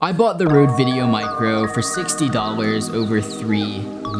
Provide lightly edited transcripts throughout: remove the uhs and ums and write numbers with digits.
I bought the Røde VideoMicro for $60 over 3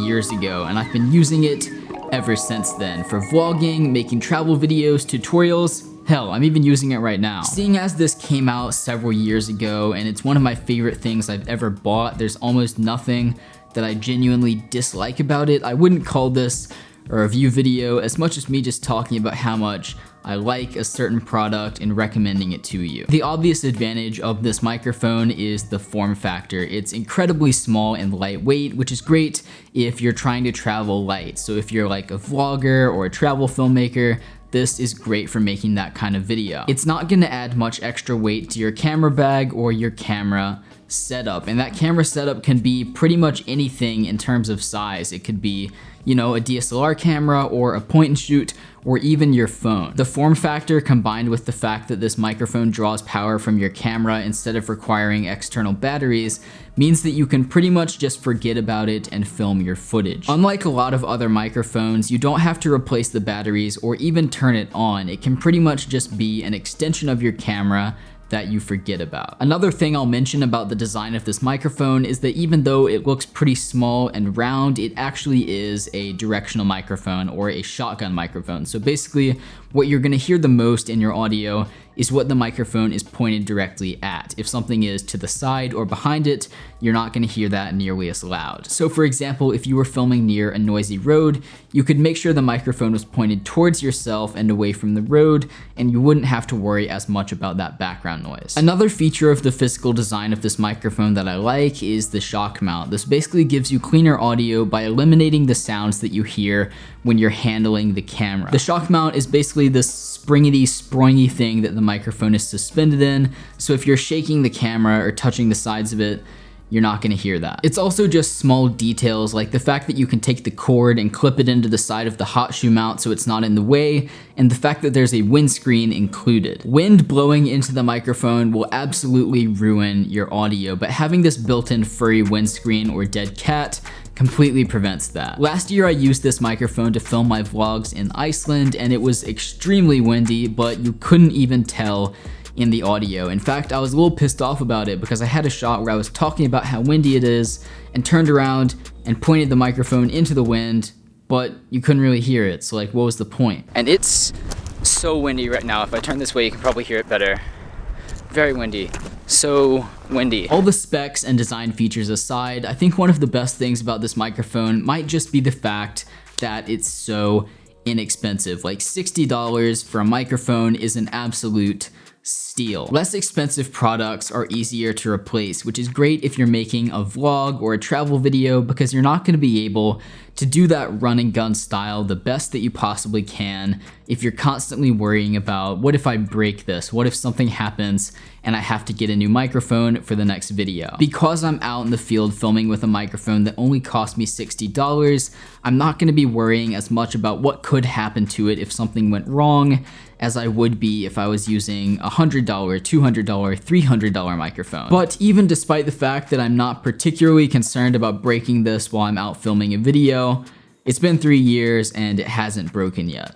years ago, and I've been using it ever since then for vlogging, making travel videos, tutorials. Hell, I'm even using it right now. Seeing as this came out several years ago and it's one of my favorite things I've ever bought, there's almost nothing that I genuinely dislike about it. I wouldn't call this a review video as much as me just talking about how much I like a certain product and recommending it to you. The obvious advantage of this microphone is the form factor. It's incredibly small and lightweight, which is great if you're trying to travel light. So if you're like a vlogger or a travel filmmaker, this is great for making that kind of video. It's not gonna add much extra weight to your camera bag or your camera setup, and that camera setup can be pretty much anything in terms of size. It could be, you know, a DSLR camera or a point and shoot or even your phone. The form factor combined with the fact that this microphone draws power from your camera instead of requiring external batteries means that you can pretty much just forget about it and film your footage. Unlike a lot of other microphones, you don't have to replace the batteries or even turn it on. It can pretty much just be an extension of your camera that you forget about. Another thing I'll mention about the design of this microphone is that even though it looks pretty small and round, it actually is a directional microphone or a shotgun microphone. So basically, what you're gonna hear the most in your audio is what the microphone is pointed directly at. If something is to the side or behind it, you're not gonna hear that nearly as loud. So for example, if you were filming near a noisy road, you could make sure the microphone was pointed towards yourself and away from the road, and you wouldn't have to worry as much about that background noise. Another feature of the physical design of this microphone that I like is the shock mount. This basically gives you cleaner audio by eliminating the sounds that you hear when you're handling the camera. The shock mount is basically this springy thing that the microphone is suspended in, so if you're shaking the camera or touching the sides of it, you're not gonna hear that. It's also just small details like the fact that you can take the cord and clip it into the side of the hot shoe mount so it's not in the way, and the fact that there's a windscreen included. Wind blowing into the microphone will absolutely ruin your audio, but having this built-in furry windscreen or dead cat completely prevents that. Last year I used this microphone to film my vlogs in Iceland and it was extremely windy, but you couldn't even tell in the audio. In fact, I was a little pissed off about it because I had a shot where I was talking about how windy it is and turned around and pointed the microphone into the wind, but you couldn't really hear it. So like, what was the point? And it's so windy right now. If I turn this way, you can probably hear it better. Very windy. So windy. All the specs and design features aside, I think one of the best things about this microphone might just be the fact that it's so inexpensive. Like $60 for a microphone is an absolute steal. Less expensive products are easier to replace, which is great if you're making a vlog or a travel video because you're not going to be able to do that run and gun style the best that you possibly can if you're constantly worrying about what if I break this, what if something happens and I have to get a new microphone for the next video. Because I'm out in the field filming with a microphone that only cost me $60, I'm not going to be worrying as much about what could happen to it if something went wrong as I would be if I was using a $100, $200, $300 microphone. But even despite the fact that I'm not particularly concerned about breaking this while I'm out filming a video, it's been 3 years and it hasn't broken yet.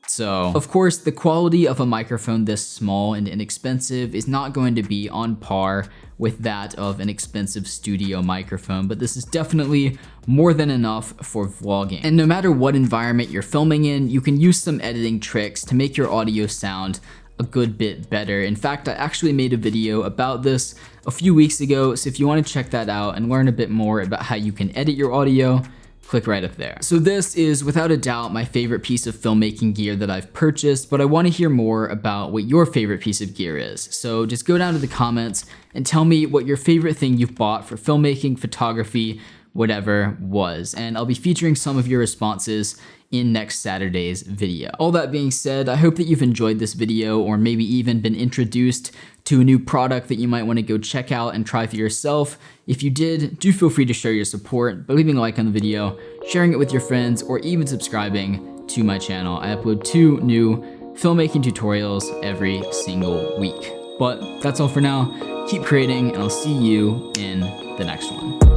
So, of course, the quality of a microphone this small and inexpensive is not going to be on par with that of an expensive studio microphone, but this is definitely more than enough for vlogging. And no matter what environment you're filming in, you can use some editing tricks to make your audio sound a good bit better. In fact, I actually made a video about this a few weeks ago, so if you want to check that out and learn a bit more about how you can edit your audio, click right up there. So this is without a doubt my favorite piece of filmmaking gear that I've purchased, but I want to hear more about what your favorite piece of gear is. So just go down to the comments and tell me what your favorite thing you've bought for filmmaking, photography, whatever was, and I'll be featuring some of your responses in next Saturday's video. All that being said, I hope that you've enjoyed this video or maybe even been introduced to a new product that you might want to go check out and try for yourself. If you did, do feel free to show your support by leaving a like on the video, sharing it with your friends, or even subscribing to my channel. I upload 2 new filmmaking tutorials every single week. But that's all for now. Keep creating, and I'll see you in the next one.